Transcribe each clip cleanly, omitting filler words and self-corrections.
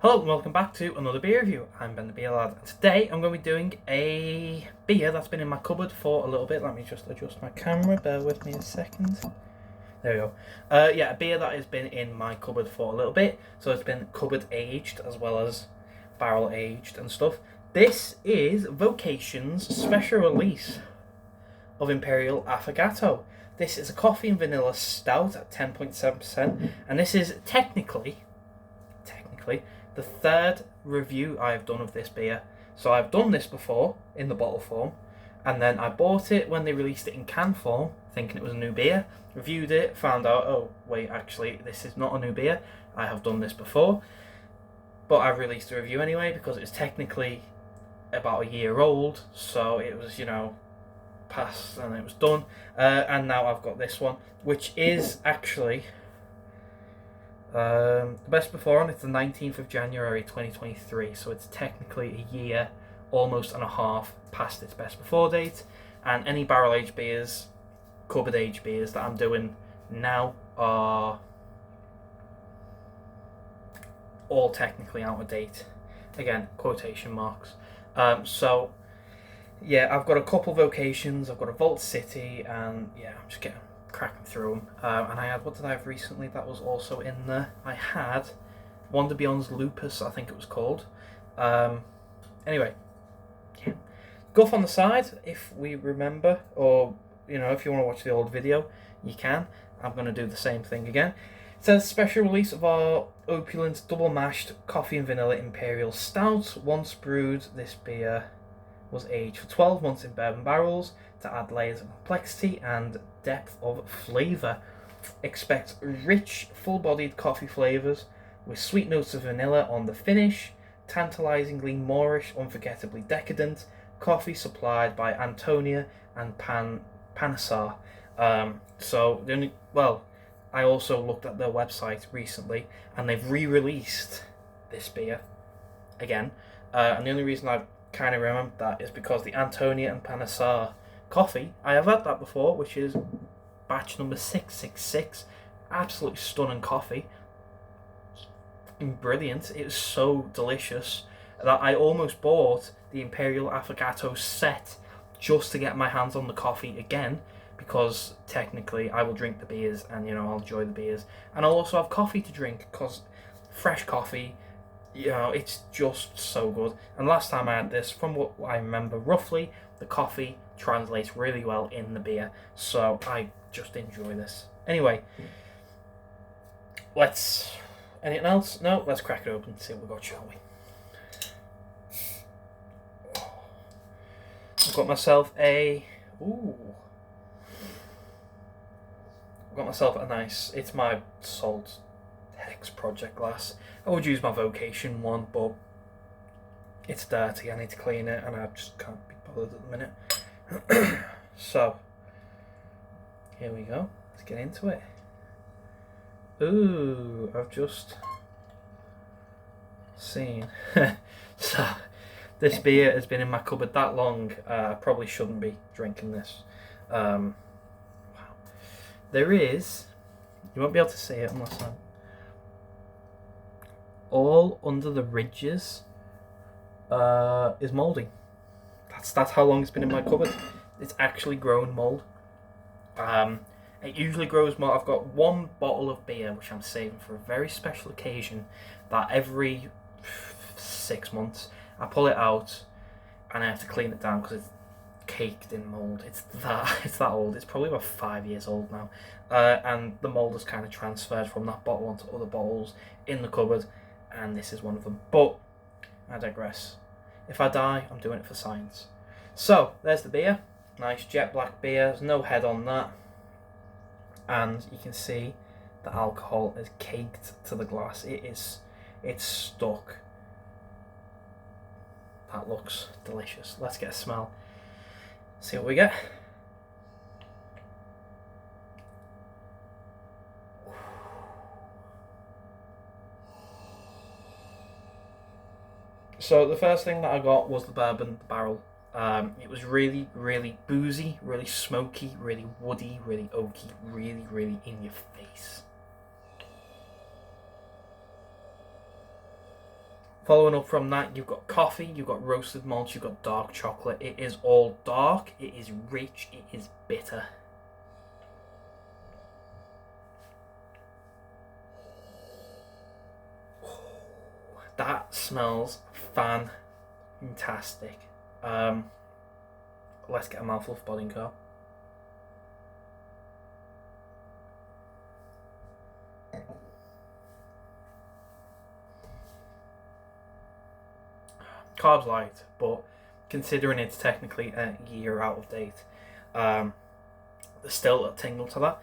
Hello and welcome back to another beer review. I'm Ben the Beer Lad, and today I'm going to be doing a beer that's been in my cupboard for a little bit. Let me just adjust my camera, bear with me a second. There we go. A beer that has been in my cupboard for a little bit. So it's been cupboard aged as well as barrel aged and stuff. This is Vocation's special release of Imperial Affogato. This is a coffee and vanilla stout at 10.7%, and this is technically the third review I've done of this beer. So I've done this before in the bottle form, and then I bought it when they released it in can form, thinking it was a new beer, reviewed it, found out, oh wait, actually this is not a new beer, I have done this before, but I released a review anyway because it's technically about a year old, so it was, past and it was done, and now I've got this one, which is actually the best before on. It's the 19th of January 2023, so it's technically a year, almost and a half past its best before date. And any barrel aged beers, cupboard aged beers that I'm doing now are all technically out of date. Again, quotation marks. So yeah, I've got a couple Vocations, I've got a Vault City, and yeah, I'm just getting cracking through them. And I had, what did I have recently that was also in there? I had Wander Beyond's Lupus, I think it was called. Anyway, yeah. Guff on the side, if we remember, or if you want to watch the old video, you can. I'm going to do the same thing again. It says special release of our opulent double mashed coffee and vanilla imperial stout. Once brewed, this beer was aged for 12 months in bourbon barrels to add layers of complexity and depth of flavour. Expect rich, full-bodied coffee flavours with sweet notes of vanilla on the finish, tantalisingly Moorish, unforgettably decadent, coffee supplied by Antonia and Panasar. I also looked at their website recently, and they've re-released this beer again, and the only reason I kind of remember that is because the Antonia and Panasar coffee, I have had that before, which is batch number 666. Absolutely stunning coffee, brilliant. It was so delicious that I almost bought the Imperial Affogato set just to get my hands on the coffee again, because technically I will drink the beers and I'll enjoy the beers, and I'll also have coffee to drink because fresh coffee, it's just so good. And last time I had this, from what I remember roughly, the coffee translates really well in the beer, so I just enjoy this. Anyway, anything else? No, let's crack it open and see what we got, shall we? I've got myself a nice, it's my Salt Hex Project glass. I would use my Vocation one, but it's dirty, I need to clean it, and I just can't be bothered at the minute. So, here we go, let's get into it. Ooh, I've just seen. So, this beer has been in my cupboard that long, I probably shouldn't be drinking this. Wow. There is, you won't be able to see it unless I'm all under the ridges is mouldy. That's how long it's been in my cupboard. It's actually grown mould. It usually grows mold. I've got one bottle of beer which I'm saving for a very special occasion, that every 6 months I pull it out and I have to clean it down because it's caked in mould. It's that old. It's probably about 5 years old now, and the mould has kind of transferred from that bottle onto other bottles in the cupboard, and this is one of them. But I digress. If I die, I'm doing it for science. So there's the beer. Nice jet black beer. There's no head on that, and you can see the alcohol is caked to the glass. It's stuck. That looks delicious. Let's get a smell. See what we get. So the first thing that I got was the bourbon barrel. It was really, really boozy, really smoky, really woody, really oaky, really, really in your face. Following up from that, you've got coffee, you've got roasted malts, you've got dark chocolate. It is all dark, it is rich, it is bitter. That smells fantastic. Let's get a mouthful of Bodding Car. Carbs light, but considering it's technically a year out of date, there's still a tingle to that.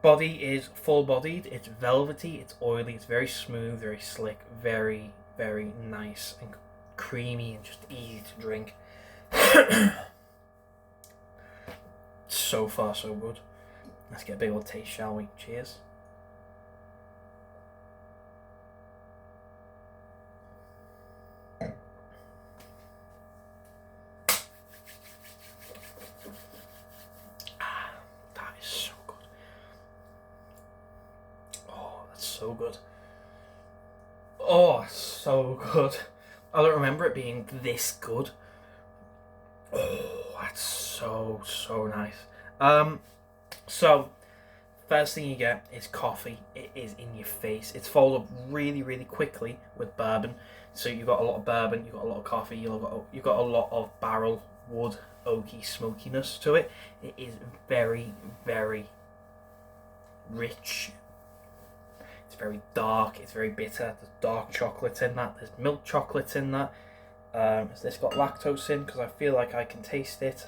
Body is full-bodied, it's velvety, it's oily, it's very smooth, very slick, very, very nice and creamy and just easy to drink. So far, so good. Let's get a big old taste, shall we? Cheers. That is so good. Oh, that's so good. Oh, so good. I don't remember it being this good. Oh, that's so nice. So first thing you get is coffee. It is in your face. It's followed up really, really quickly with bourbon. So you've got a lot of bourbon, you've got a lot of coffee, you've got a lot of barrel wood oaky smokiness to it. It is very, very rich. It's very dark, it's very bitter. There's dark chocolate in that, there's milk chocolate in that. Has this got lactose in? Because I feel like I can taste it.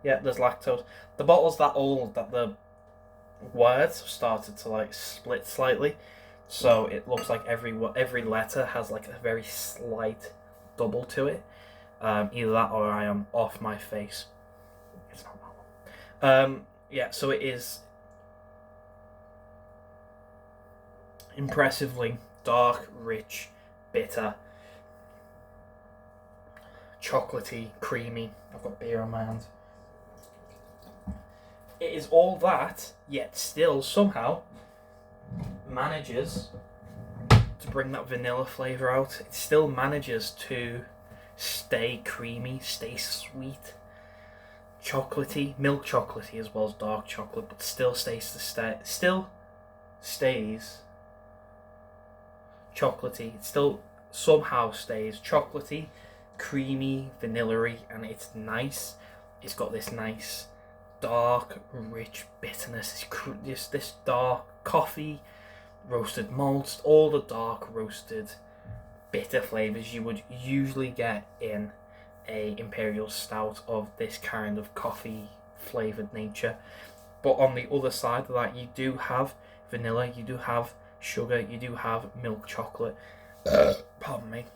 Yeah, there's lactose. The bottle's that old that the words have started to like split slightly, so it looks like every letter has like a very slight double to it. Either that or I am off my face. It's not that one. Yeah, so it is impressively dark, rich, bitter, chocolatey, creamy. I've got beer on my hands. It is all that, yet still somehow manages to bring that vanilla flavour out. It still manages to stay creamy, stay sweet, chocolatey, milk chocolatey as well as dark chocolate, but still stays chocolatey. It still somehow stays chocolatey, creamy, vanilla-y, and it's nice. It's got this nice dark, rich bitterness. This dark coffee, roasted malts, all the dark roasted bitter flavours you would usually get in a Imperial Stout of this kind of coffee flavoured nature. But on the other side of that, you do have vanilla, you do have sugar, you do have milk chocolate, pardon me,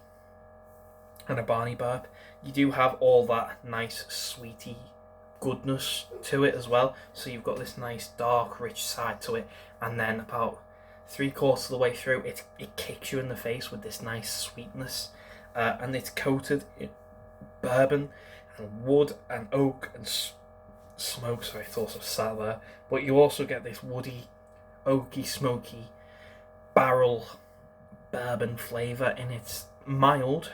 and a Barney burp. You do have all that nice sweety goodness to it as well. So you've got this nice dark rich side to it, and then about 3/4 of the way through it kicks you in the face with this nice sweetness, and it's coated in bourbon and wood and oak and smoke. So I thought of sat there, but you also get this woody, oaky, smoky barrel bourbon flavour, and it's mild.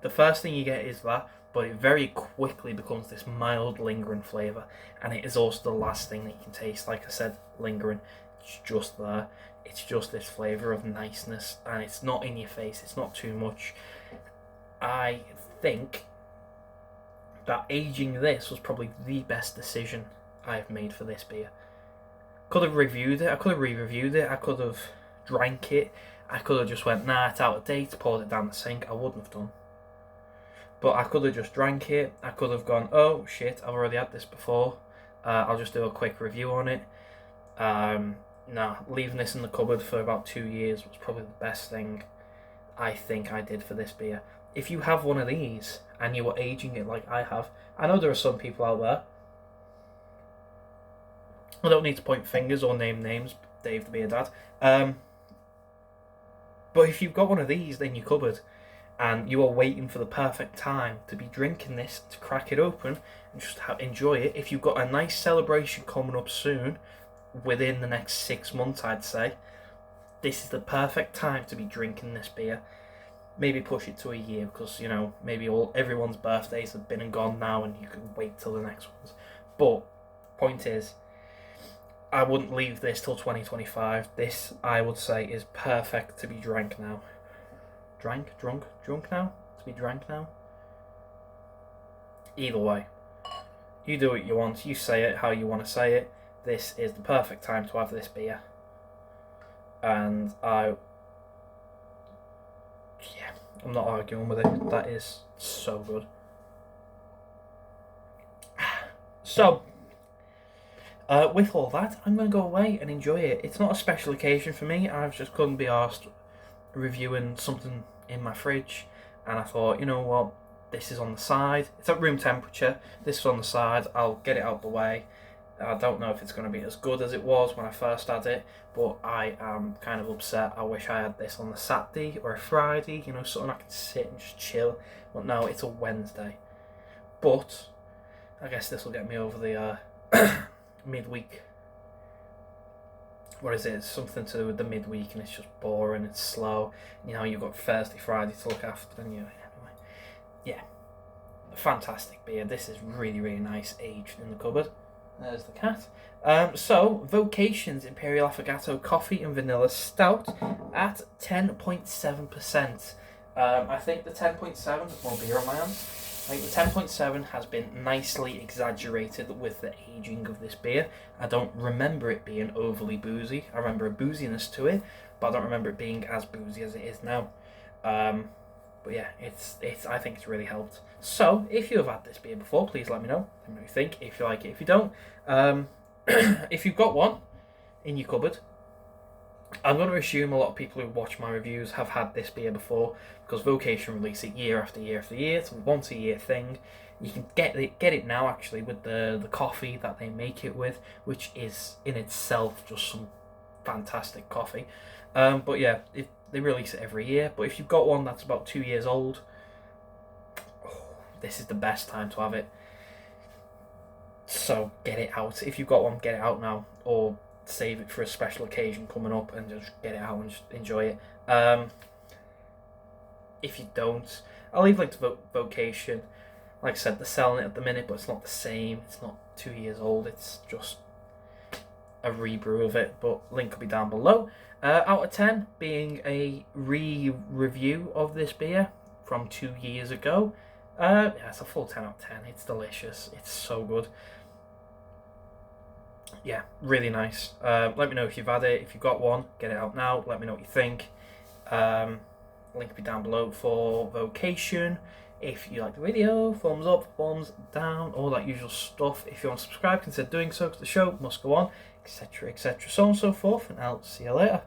The first thing you get is that, but it very quickly becomes this mild lingering flavour, and it is also the last thing that you can taste. Like I said, lingering, it's just there. It's just this flavour of niceness, and it's not in your face, it's not too much. I think that aging this was probably the best decision I've made for this beer. Could have reviewed it, I could have re-reviewed it, I could have drank it, I could have just went, nah, it's out of date, poured it down the sink. I wouldn't have done. But I could have just drank it. I could have gone, oh shit, I've already had this before. I'll just do a quick review on it. Nah, leaving this in the cupboard for about 2 years was probably the best thing I think I did for this beer. If you have one of these and you were aging it like I have, I know there are some people out there. I don't need to point fingers or name names, Dave the Beer Dad. But if you've got one of these in your cupboard, and you are waiting for the perfect time to be drinking this, to crack it open and just enjoy it. If you've got a nice celebration coming up soon, within the next 6 months, I'd say, this is the perfect time to be drinking this beer. maybe push it to a year, because, you know, maybe everyone's birthdays have been and gone now and you can wait till the next ones. But point is, I wouldn't leave this till 2025. This, I would say, is perfect to be drank now. Drunk now? To be drank now? Either way. You do what you want. You say it how you want to say it. This is the perfect time to have this beer. And I'm not arguing with it. That is so good. So, with all that, I'm going to go away and enjoy it. It's not a special occasion for me. I just couldn't be arsed reviewing something in my fridge. And I thought, you know what? This is on the side. It's at room temperature. This is on the side. I'll get it out the way. I don't know if it's going to be as good as it was when I first had it, but I am kind of upset. I wish I had this on a Saturday or a Friday, you know, something I could sit and just chill. But no, it's a Wednesday. But I guess this will get me over the midweek. What is it? It's something to do with the midweek, and it's just boring, it's slow. You know, you've got Thursday, Friday to look after, and anyway. Yeah. Fantastic beer. This is really, really nice, aged in the cupboard. There's the cat. So, Vocation's Imperial Affogato Coffee and Vanilla Stout at 10.7%. I think the 10.7 is more beer on my hands. I think the 10.7 has been nicely exaggerated with the aging of this beer. I don't remember it being overly boozy. I remember a booziness to it, but I don't remember it being as boozy as it is now. But yeah, it's. I think it's really helped. So, if you have had this beer before, please let me know. Let me know what you think. If you like it, if you don't, if you've got one in your cupboard, I'm going to assume a lot of people who watch my reviews have had this beer before, because Vocation release it year after year after year. It's a once a year thing. You can get it now actually with the coffee that they make it with, which is in itself just some fantastic coffee. But yeah, they release it every year. But if you've got one that's about 2 years old, this is the best time to have it. So get it out. If you've got one, get it out now, or save it for a special occasion coming up and just get it out and just enjoy it. If you don't, I'll leave link to Vocation. Like I said, they're selling it at the minute, but it's not the same. It's not 2 years old. It's just a rebrew of it, but link will be down below. Out of 10 being a re-review of this beer from 2 years ago. Yeah, it's a full 10 out of 10. It's delicious. It's so good. Yeah, really nice. Let me know if you've had it. If you've got one, get it out now. Let me know what you think. Link will be down below for Vocation. If you like the video, thumbs up, thumbs down, all that usual stuff. If you want to subscribe, consider doing so, because the show must go on, etc., etc., so on and so forth. And I'll see you later.